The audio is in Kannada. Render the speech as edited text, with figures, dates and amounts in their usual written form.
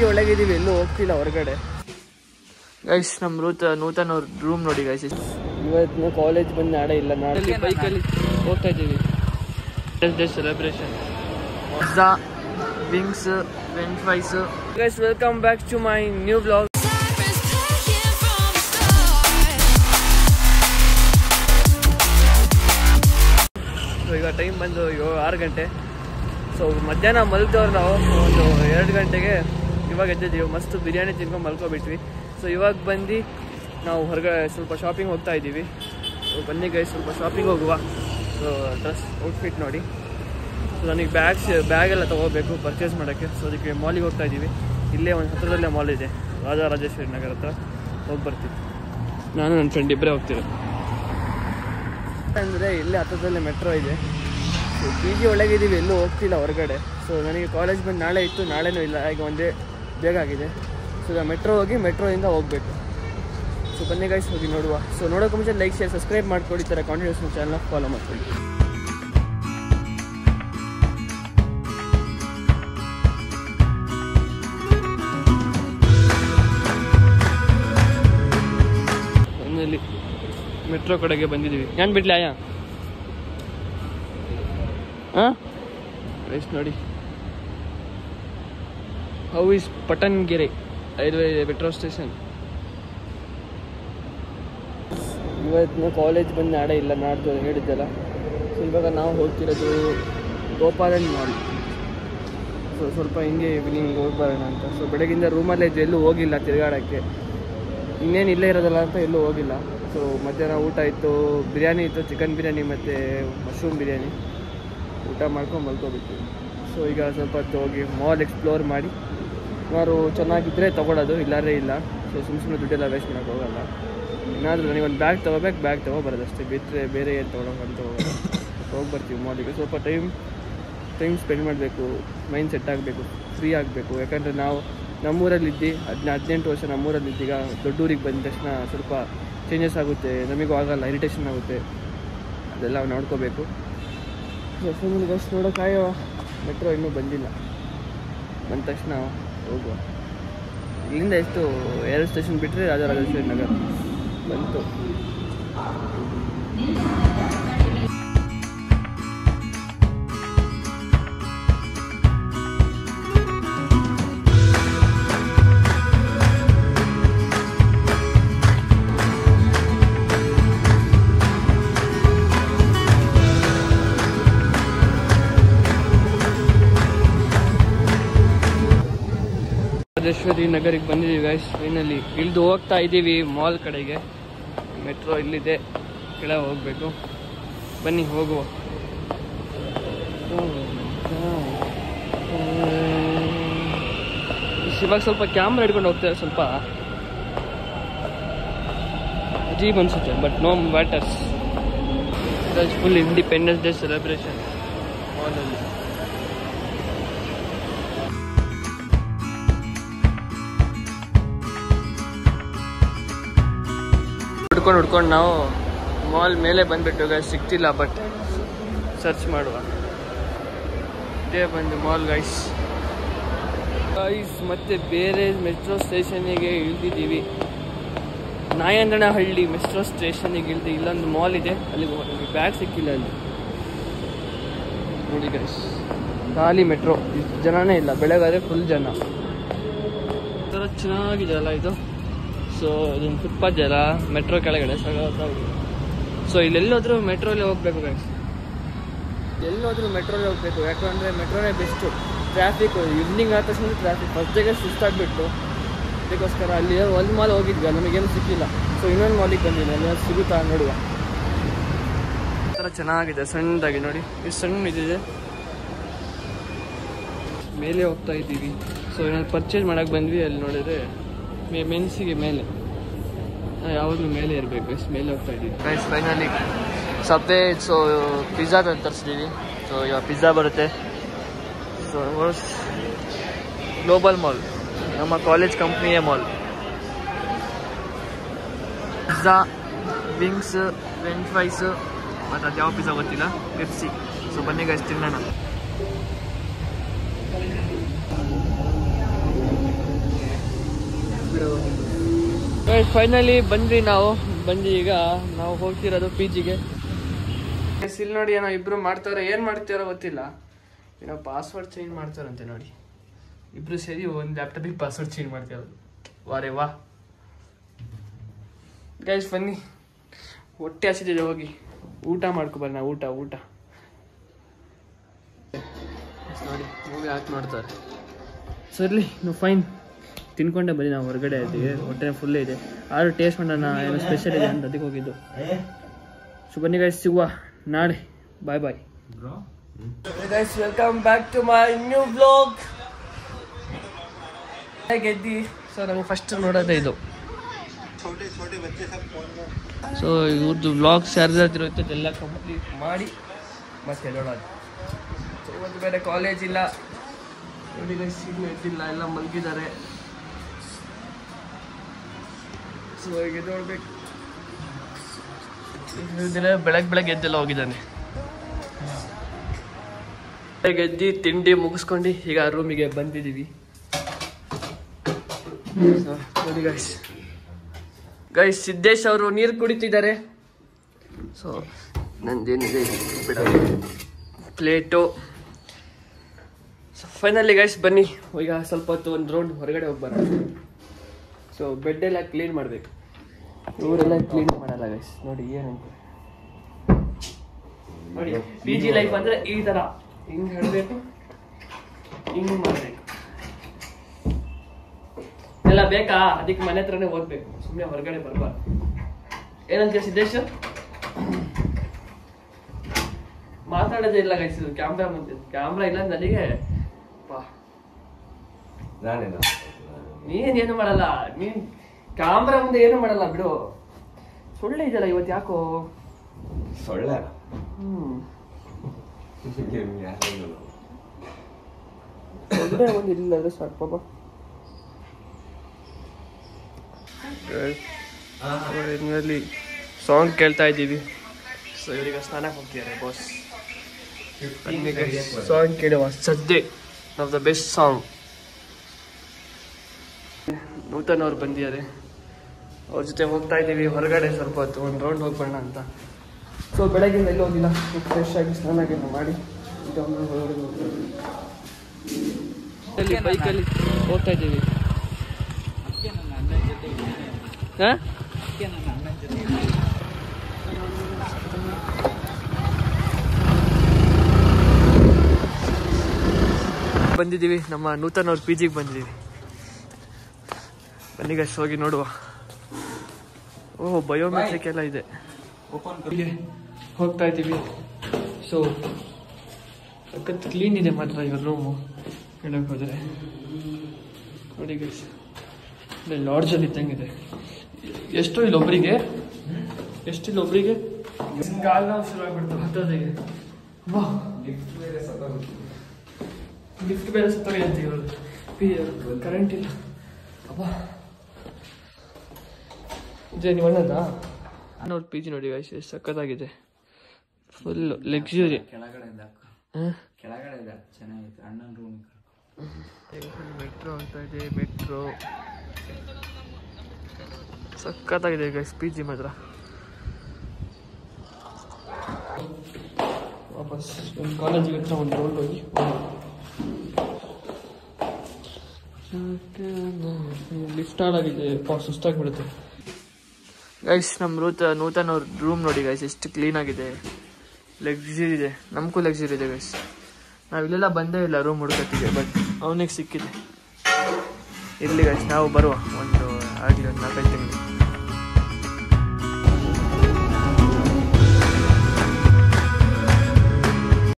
ಜಿ ಒಳಗಿದ್ದೀವಿ, ಎಲ್ಲೂ ಹೋಗ್ತಿಲ್ಲ ಹೊರಗಡೆ. ಗೈಸ್ ನಮ್ಮ ನೂತನ ರೂಮ್ ನೋಡಿ ಗೈಸ್. ಇವತ್ತು ಕಾಲೇಜ್ ಬಂದು ನಾಳೆ ಇಲ್ಲ, ನಾಳೆ ಬೈಕಲ್ಲಿ ಹೋಗ್ತಾ ಇದ್ದೀವಿ. Day celebration, pizza, wings, french fries. Guys welcome back to my new blog. ಈಗ ಟೈಮ್ ಬಂದು 6 ಗಂಟೆ. ಸೊ ಮಧ್ಯಾಹ್ನ ಮಲ್ದವ್ರು ನಾವು ಒಂದು 2 ಗಂಟೆಗೆ ಇವಾಗ ಎದ್ದಿದ್ದೀವಿ. ಮಸ್ತ್ ಬಿರಿಯಾನಿ ತಿನ್ಕೊಂಡು ಮಲ್ಕೊಬಿಟ್ವಿ. ಸೊ ಇವಾಗ ಬಂದು ನಾವು ಹೊರಗಡೆ ಸ್ವಲ್ಪ ಶಾಪಿಂಗ್ ಹೋಗ್ತಾ ಇದ್ದೀವಿ. ಸೊ ಬನ್ನಿ ಗೈಸ್ ಸ್ವಲ್ಪ ಶಾಪಿಂಗ್ ಹೋಗುವ. ಸೊ ಡ್ರೆಸ್ ಔಟ್ಫಿಟ್ ನೋಡಿ. ಸೊ ನನಗೆ ಬ್ಯಾಗೆಲ್ಲ ತೊಗೋಬೇಕು ಪರ್ಚೇಸ್ ಮಾಡೋಕ್ಕೆ. ಸೊ ಅದಕ್ಕೆ ಮಾಲಿಗೆ ಹೋಗ್ತಾ ಇದ್ದೀವಿ. ಇಲ್ಲೇ ಒಂದು ಹತ್ತಿರದಲ್ಲೇ ಮಾಲ್ ಇದೆ, ರಾಜರಾಜೇಶ್ವರಿ ನಗರ ಹತ್ರ. ಹೋಗಿ ಬರ್ತೀವಿ. ನಾನು ನನ್ನ ಫ್ರೆಂಡ್ ಇಬ್ಬರೇ ಹೋಗ್ತೀವಿ. ಅಂದರೆ ಇಲ್ಲೇ ಹತ್ತಿರದಲ್ಲೇ ಮೆಟ್ರೋ ಇದೆ. ಸೊ ಪಿ ಜಿ ಒಳಗಿದ್ದೀವಿ, ಎಲ್ಲೂ ಹೋಗ್ತಿಲ್ಲ ಹೊರಗಡೆ. ಸೊ ನನಗೆ ಕಾಲೇಜ್ ಬಂದು ನಾಳೆ ಇತ್ತು, ನಾಳೆನೂ ಇಲ್ಲ, ಈಗ ಒಂದೇ ಬೇಗ ಆಗಿದೆ. ಸೊ ಈಗ ಮೆಟ್ರೋ ಹೋಗಿ ಮೆಟ್ರೋಯಿಂದ ಹೋಗಬೇಕು. ಸೊ ಬನ್ನಿ ಗೈಸ್ ಹೋಗಿ ನೋಡುವ. ಸೊ ನೋಡೋಕೆ ಮುಂಚೆ ಲೈಕ್ ಶೇರ್ ಸಬ್ಸ್ಕ್ರೈಬ್ ಮಾಡ್ಕೊಳ್ಳಿ. ಈ ಥರ ಕಾಂಟಿನ್ಯೂಸ್ ಚಾನಲ್ನ ಫಾಲೋ ಮಾಡ್ಕೊಳ್ಳಿ. ಫೈನಲಿ ಮೆಟ್ರೋ ಕಡೆಗೆ ಬಂದಿದ್ದೀವಿ. ನಾನು ಬಿಡ್ಲಿ ಆಯಾ ಹಾಂ ಗೈಸ್ ನೋಡಿ. How is Pattanagere railway metro station. ಇವತ್ತು ಕಾಲೇಜ್ ಬಂದು ನಾಳೆ ಇಲ್ಲ, ನಾಡ್ದು ಹೇಳಿದ್ದಲ್ಲ. ಸೊ ಇವಾಗ ನಾವು ಹೋಗ್ತಿರೋದು ಗೋಪಾಲನ್ ಮಾಲ್. ಸೊ ಸ್ವಲ್ಪ ಹಿಂಗೆ ಈವ್ನಿಂಗ್ ಹೋಗಿ ಬರೋಣ ಅಂತ. ಸೊ ಬೆಳಗಿಂದ ರೂಮಲ್ಲೇ ಇದ್ದು, ಎಲ್ಲೂ ಹೋಗಿಲ್ಲ ತಿರುಗಾಡೋಕ್ಕೆ. ಇನ್ನೇನು ಇಲ್ಲೇ ಇರೋದಲ್ಲ ಅಂತ ಎಲ್ಲೂ ಹೋಗಿಲ್ಲ. ಸೊ ಮಧ್ಯಾಹ್ನ ಊಟ ಇತ್ತು, ಬಿರಿಯಾನಿ ಇತ್ತು, ಚಿಕನ್ ಬಿರಿಯಾನಿ ಮತ್ತು ಮಶ್ರೂಮ್ ಬಿರಿಯಾನಿ. ಊಟ ಮಾಡ್ಕೊಂಡು ಮಲ್ಕೊಬಿಟ್ಟು. ಸೊ ಈಗ ಸ್ವಲ್ಪ ಹೊತ್ತು ಹೋಗಿ ಮಾಲ್ ಎಕ್ಸ್ಪ್ಲೋರ್ ಮಾಡಿ ಏನಾದ್ರು ಚೆನ್ನಾಗಿದ್ದರೆ ತೊಗೊಳೋದು, ಇಲ್ಲಾರೇ ಇಲ್ಲ. ಸೊ ಸುಮ್ಮನೆ ದುಡ್ಡೆಲ್ಲ ವೇಸ್ಟ್ ಮಾಡೋಕ್ಕೆ ಹೋಗಲ್ಲ. ಏನಾದರೂ ನನಗೊಂದು ಬ್ಯಾಗ್ ತೊಗೋಬೇಕು, ಬ್ಯಾಗ್ ತೊಗೊಬರೋದು ಅಷ್ಟೇ, ಬಿಟ್ಟರೆ ಬೇರೆ ಏನು ತೊಗೊಳೋಕ್ಕಂತ ಹೋಗಿ ಬರ್ತೀವಿ ಮಾಲಿಗೆ. ಸ್ವಲ್ಪ ಟೈಮ್ ಸ್ಪೆಂಡ್ ಮಾಡಬೇಕು, ಮೈಂಡ್ ಸೆಟ್ ಆಗಬೇಕು, ಫ್ರೀ ಆಗಬೇಕು. ಯಾಕಂದರೆ ನಾವು ನಮ್ಮೂರಲ್ಲಿದ್ದು 18 ವರ್ಷ ನಮ್ಮೂರಲ್ಲಿದ್ದೀಗ ದೊಡ್ಡೂರಿಗೆ ಬಂದ ತಕ್ಷಣ ಸ್ವಲ್ಪ ಚೇಂಜಸ್ ಆಗುತ್ತೆ, ನಮಗೂ ಆಗಲ್ಲ, ಇರಿಟೇಷನ್ ಆಗುತ್ತೆ. ಅದೆಲ್ಲ ನೋಡ್ಕೋಬೇಕು. ಫೈನಲಿ ಗೈಸ್ ನೋಡೋಕ್ಕಾಗೋ ಮೆಟ್ರೋ ಇನ್ನೂ ಬಂದಿಲ್ಲ, ಬಂದ ತಕ್ಷಣ ಹೋಗುವ. ಇಲ್ಲಿಂದ ಎಷ್ಟು 2 ಸ್ಟೇಷನ್ ಬಿಟ್ಟರೆ ರಾಜರಾಜೇಶ್ವರಿ ನಗರ ಬಂತು. ರಾಜೇಶ್ವರಿ ನಗರಿಗೆ ಬಂದಿದ್ದೀವಿ ಗೈಸ್. ಫೈನಲಿ ಇಳಿದು ಹೋಗ್ತಾ ಇದ್ದೀವಿ ಮಾಲ್ ಕಡೆಗೆ. ಮೆಟ್ರೋ ಇಲ್ಲಿದೆ, ಕೆಳಗೆ ಹೋಗಬೇಕು. ಬನ್ನಿ ಹೋಗುವ. ಇವಾಗ ಸ್ವಲ್ಪ ಕ್ಯಾಮ್ರಾ ಹಿಡ್ಕೊಂಡು ಹೋಗ್ತಾರೆ, ಸ್ವಲ್ಪ ಅಜೀಬ್ ಅನ್ಸುತ್ತೆ, but no matters. Full independence day celebration ಮಾಲಲ್ಲಿ. ಹುಡ್ಕೊಂಡು ನಾವು ಮಾಲ್ ಮೇಲೆ ಬಂದುಬಿಟ್ಟು ಗೈಸ್. ಸಿಗ್ತಿಲ್ಲ, ಬಟ್ ಸರ್ಚ್ ಮಾಡುವ. ಇದೇ ಬಂದು ಮಾಲ್ ಗೈಸ್. ಮತ್ತೆ ಬೇರೆ ಮೆಟ್ರೋ ಸ್ಟೇಷನಿಗೆ ಇಳಿದಿದ್ದೀವಿ. ನಾಯಂದನಹಳ್ಳಿ ಮೆಟ್ರೋ ಸ್ಟೇಷನಿಗೆ ಇಳಿದು ಇಲ್ಲೊಂದು ಮಾಲ್ ಇದೆ, ಅಲ್ಲಿಗೆ ಹೋಗಿ ಬ್ಯಾಗ್ ಸಿಕ್ಕಿಲ್ಲ ಅಲ್ಲಿ ನೋಡಿ ಗೈಸ್. ಖಾಲಿ ಮೆಟ್ರೋ, ಜನನೇ ಇಲ್ಲ. ಬೆಳಗಾದ್ರೆ ಫುಲ್ ಜನ. ಥರ ಚೆನ್ನಾಗಿದೆ ಅಲ್ಲ ಇದು. ಸೊ ಇದೊಂದು ಫುಟ್ಪಾತ್ ಜಲ ಮೆಟ್ರೋ ಕೆಳಗಡೆ ಸಾಕಾಗಿದೆ. ಸೊ ಇಲ್ಲೆಲ್ಲೋದ್ರೂ ಮೆಟ್ರೋಲ್ಲೇ ಹೋಗ್ಬೇಕು ಗೈಸ್, ಎಲ್ಲೋದ್ರೂ ಮೆಟ್ರೋಲ್ಲೇ ಹೋಗ್ಬೇಕು. ಯಾಕಂದರೆ ಮೆಟ್ರೋನೇ ಬೆಸ್ಟು. ಟ್ರಾಫಿಕ್ ಈವ್ನಿಂಗ್ ಆದ ತಕ್ಷಣ ಟ್ರಾಫಿಕ್, ಫಸ್ಟ್ ಡೇಗೆ ಸುಸ್ತಾಗ್ಬಿಟ್ಟು ಅದಕ್ಕೋಸ್ಕರ ಅಲ್ಲಿ ಒಂದು ಮಾಲ್ ಹೋಗಿದ್ವಿ, ನಮಗೇನು ಸಿಕ್ಕಿಲ್ಲ. ಸೊ ಇನ್ನೊಂದು ಮಾಲಿಗೆ ಬಂದಿಲ್ಲ, ಅಲ್ಲಿ ಸಿಗುತ್ತಾ ನೋಡುವ. ಈ ಥರ ಚೆನ್ನಾಗಿದೆ, ಸಣ್ಣದಾಗಿ ನೋಡಿ, ಇಷ್ಟು ಸಣ್ಣ ಇದಿದೆ. ಮೇಲೆ ಹೋಗ್ತಾ ಇದ್ದೀವಿ. ಸೊ ಏನಾದ್ರು ಪರ್ಚೇಸ್ ಮಾಡೋಕ್ಕೆ ಬಂದ್ವಿ. ಅಲ್ಲಿ ನೋಡಿದ್ರೆ ಮೆನ್ಸಿಗೆ ಮೇಲೆ, ಯಾವಾಗಲೂ ಮೇಲೆ ಇರಬೇಕು. ಮೇಲೆ ಹೋಗ್ತಾ ಇದ್ದೀವಿ guys. Finally Subway. So pizza ತರಿಸಿದ್ದೀವಿ. ಸೊ ಇವಾಗ ಪಿಜ್ಜಾ ಬರುತ್ತೆ. ಸೊ ಗ್ಲೋಬಲ್ ಮಾಲ್, ನಮ್ಮ ಕಾಲೇಜ್ ಕಂಪ್ನಿಯ mall. Pizza, wings, french fries, ಮತ್ತು ಅದು ಯಾವ ಪಿಜ್ಜಾ ಗೊತ್ತಿಲ್ಲ, ಪೆಪ್ಸಿ. ಸೊ ಬನ್ನಿ ಗೈಸ್ ತಿನ್ನೋಣ. ಹೊರಗಡೆ ಹೋಗಿದ್ದು. ಫೈನಲಿ ಬಂದ್ವಿ ನಾವು ಈಗ ನಾವು ಹೋಗ್ತಿರೋದು ಪಿ ಜಿಗೆ. ಇಲ್ಲಿ ನೋಡಿ ಏನೋ ಇಬ್ರು ಮಾಡ್ತಾರೆ, ಏನು ಮಾಡ್ತಾರೋ ಗೊತ್ತಿಲ್ಲ, ಏನೋ ಪಾಸ್ವರ್ಡ್ ಚೇಂಜ್ ಮಾಡ್ತಾರಂತೆ ನೋಡಿ. ಇಬ್ರು ಸೇರಿ ಒಂದು ಲ್ಯಾಪ್ಟಾಪಿಗೆ ಪಾಸ್ವರ್ಡ್ ಚೇಂಜ್ ಮಾಡ್ತಿರೋದು. ವಾರೇ ವಾ ಗೈಸ್, ಬನ್ನಿ ಹೊಟ್ಟೆ ಹಸಿದಿದೆ, ಹೋಗಿ ಊಟ ಮಾಡ್ಕೊಬಾರ. ಊಟ ನೋಡಿ ಮೂವಿ ಹಾಕಿ ಮಾಡ್ತಾರೆ. ಸರಿ ನೀವು ಫೈನ್ ತಿನ್ಕೊಂಡೆ ಬನ್ನಿ. ನಾವು ಹೊರಗಡೆ ಇದ್ದೀವಿ, ಹೊಟ್ಟೆ ಫುಲ್ಲೇ ಇದೆ. ಆದ್ರೂ ಟೇಸ್ಟ್ ಮಾಡೋಣ ಏನೋ ಸ್ಪೆಷಲ್ ಇದೆ ಅಂತ ಅದಕ್ಕೆ ಹೋಗಿದ್ದು. ಸೊ ಬನ್ನಿ ಗೈಸ್, ಸಿಗುವ ನಾಳೆ. Bye bye guys, welcome back to my new blog. ಗೆದ್ದಿ. ಸೊ ನಮಗೆ ಫಸ್ಟ್ ನೋಡೋದೇ ಇದು. ಸೊ ಇವ್ರದ್ದು ವ್ಲಾಗ್ಸ್ ಯಾರ್ದಾದ್ರು ಎಲ್ಲ ಕಂಪ್ಲೀಟ್ ಮಾಡಿ ಮತ್ತೆ ನೋಡೋದು. ಸೊ ಇವತ್ತು ಬೇರೆ ಕಾಲೇಜ್ ಇಲ್ಲ, ನೋಡಿ ಗೈಸ್, ಇನ್ನೂ ಎದ್ದಿಲ್ಲ, ಎಲ್ಲ ಮಲಗಿದ್ದಾರೆ. ಸೊ ಈಗ ನೋಡ್ಬೇಕು, ಬೆಳಗ್ಗೆ ಎದ್ದೆಲ್ಲ ಹೋಗಿದ್ದಾನೆ. ಎದ್ದು ತಿಂಡಿ ಮುಗಿಸ್ಕೊಂಡು ಈಗ ರೂಮಿಗೆ ಬಂದಿದ್ದೀವಿ. ನೋಡಿ ಗೈಸ್ ಸಿದ್ದೇಶ್ ಅವರು ನೀರು ಕುಡಿತಿದ್ದಾರೆ. ಸೊ ನಂದೇನಿದೆ ಪ್ಲೇಟು. ಸೊ ಫೈನಲಿ ಗೈಸ್ ಬನ್ನಿ, ಈಗ ಸ್ವಲ್ಪ ಹೊತ್ತು ಒಂದು ರೌಂಡ್ ಹೊರಗಡೆ ಹೋಗಿ ಬರೋಣ. ಸೊ ಬೆಡ್ ಎಲ್ಲ ಕ್ಲೀನ್ ಮಾಡಬೇಕು, ಇವರೆಲ್ಲ ಕ್ಲೀನ್ ಮಾಡಲ್ಲ ಗೈಸ್. ನೋಡಿ ಏನಂತ ನೋಡಿ, ಪಿ ಜಿ ಲೈಫ್ ಅಂದರೆ ಈ ಥರ, ಹಿಂಗೆ ಹೇಳಬೇಕು, ಹಿಂಗೆ ಮಾಡಬೇಕು ಎಲ್ಲ ಬೇಕಾ. ಅದಕ್ಕೆ ಮನೆ ಹತ್ರನೇ ಓದ್ಬೇಕು, ಸುಮ್ಮನೆ ಹೊರಗಡೆ ಬರ್ಬಾರ್ದು. ಏನಂತ ಸಿದ್ದೇಶ್ ಮಾತಾಡೋದೇ ಇಲ್ಲ ಗೈಸ್. ಕ್ಯಾಮ್ರಾ ಮುಂದೆ ಕ್ಯಾಮ್ರಾ ಇಲ್ಲ ನನಗೆ. ನೀನೇನು ಮಾಡಲ್ಲ, ನೀನ್ ಕ್ಯಾಮ್ರಾ ಮುಂದೆ ಏನು ಮಾಡಲ್ಲ ಬಿಡು. ಸೊಳ್ಳೆ ಇದೆಯಲ್ಲ ಇವತ್ತು, ಯಾಕೋ ಸೊಳ್ಳೆ. ಒಂದು ಇಲ್ಲ ಅಂದ್ರೆ ಸಾಕು ಪಾಪ. ಸಾಂಗ್ ಕೇಳ್ತಾ ಇದ್ದೀವಿ. ಸೊ ಇವರಿಗೆ ಸ್ನಾನಕ್ಕೆ ಹೋಗ್ತಿದ್ದಾರೆ ಬಾಸ್. ಸಾಂಗ್ ಕೇಳುವ ಸದ್ದೆ of the best song. Nuthan ಅವ್ರು ಬಂದಿದ್ದಾರೆ, ಅವ್ರ ಜೊತೆ ಹೋಗ್ತಾ ಇದ್ದೀವಿ ಹೊರಗಡೆ. ಸ್ವಲ್ಪ ಹೊತ್ತು ಒಂದು ರೌಂಡ್ ಹೋಗ್ಬೋಣ ಅಂತ. ಸೊ ಬೆಳಗ್ಗೆ ಎಲ್ಲಿ ಹೋಗಿಲ್ಲ, ಫ್ರೆಶ್ ಆಗಿ ಸ್ನಾನ ಮಾಡಿ ಹೊರಗಡೆ ಹೋಗ್ತೀವಿ. ಬೈಕಲ್ಲಿ ಹೋಗ್ತಾ ಇದ್ದೀವಿ. ಬಂದಿದ್ದೀವಿ, ನಮ್ಮ ನೂತನ್ ಅವ್ರ ಪಿ ಜಿಗೆ ಬಂದಿದ್ದೀವಿ. ಬನ್ನಿ ಗೈಸ್ ಹೋಗಿ ನೋಡುವ. ಓಹ್ ಬಯೋಮೆಟ್ರಿಕ್ ಎಲ್ಲ ಇದೆ. ಹೋಗ್ತಾ ಇದ್ದೀವಿ. ಸೊ ಸಖತ್ ಕ್ಲೀನ್ ಇದೆ ಮಾತ್ರ ಇವ್ರ ರೂಮು ಹೇಳಕ್ ಹೋದರೆ. ನೋಡಿ ಗೈಸ್, ಲಾಡ್ಜಲ್ಲಿ ಇದ್ದಂಗಿದೆ. ಎಷ್ಟು ಇಲ್ಲೊಬ್ಬರಿಗೆ ಕಾಲ್ ನೋವು ಶುರು ಆಗ್ಬಿಡ್ತು ಹತ್ತೋದಿಗೆ. ಲಿಫ್ಟ್ ಬೇರೆ ಸತ್ತೋಗಿ ಅಂತ ಇವರು, ಕರೆಂಟ್ ಇಲ್ಲ. ಅಬ್ಬಾ ಇದೇ ನೀವು ಅನ್ನೋದಾ? ಅವ್ರ ಪಿ ಜಿ ನೋಡಿ ಗೈಸ್, ಎಷ್ಟು ಸಖತ್ತಾಗಿದೆ, ಫುಲ್ ಲಕ್ಸುರಿ. ಕೆಳಗಡೆ ಚೆನ್ನಾಗಿತ್ತು ಅಣ್ಣನ ರೂಮ್. ಮೆಟ್ರೋ ಅಂತ ಇದೆ, ಮೆಟ್ರೋ ಸಖತ್ತಾಗಿದೆ ಗೈಸ್ ಪಿ ಜಿ ಮಾತ್ರ. ವಾಪಸ್ ಒಂದು ಕಾಲೇಜಿಗೆ ಹತ್ರ ಒಂದು ರೌಂಡ್ ಹೋಗಿ ಲಿಫ್ಟ್ ಆಗಿದೆ, ಸುಸ್ತಾಗ್ಬಿಡುತ್ತೆ ಗೈಸ್. ನಮ್ಮ ನೂತನ್ ಅವ್ರ ರೂಮ್ ನೋಡಿ ಗೈಸ್, ಎಷ್ಟು ಕ್ಲೀನ್ ಆಗಿದೆ, ಲಕ್ಸುರಿ ಇದೆ. ನಮಗೂ ಲಕ್ಸುರಿ ಇದೆ ಗೈಸ್. ನಾವು ಇಲ್ಲೆಲ್ಲ ಬಂದೇ ಇಲ್ಲ ರೂಮ್ ಹುಡುಕತ್ತಿಗೆ, ಬಟ್ ಅವನಿಗೆ ಸಿಕ್ಕಿದೆ. ಇರಲಿ ಗೈಸ್, ನಾವು ಬರುವ ಒಂದು ಆಗಲಿ ಒಂದು 4-5 ತಿಂಗಳು.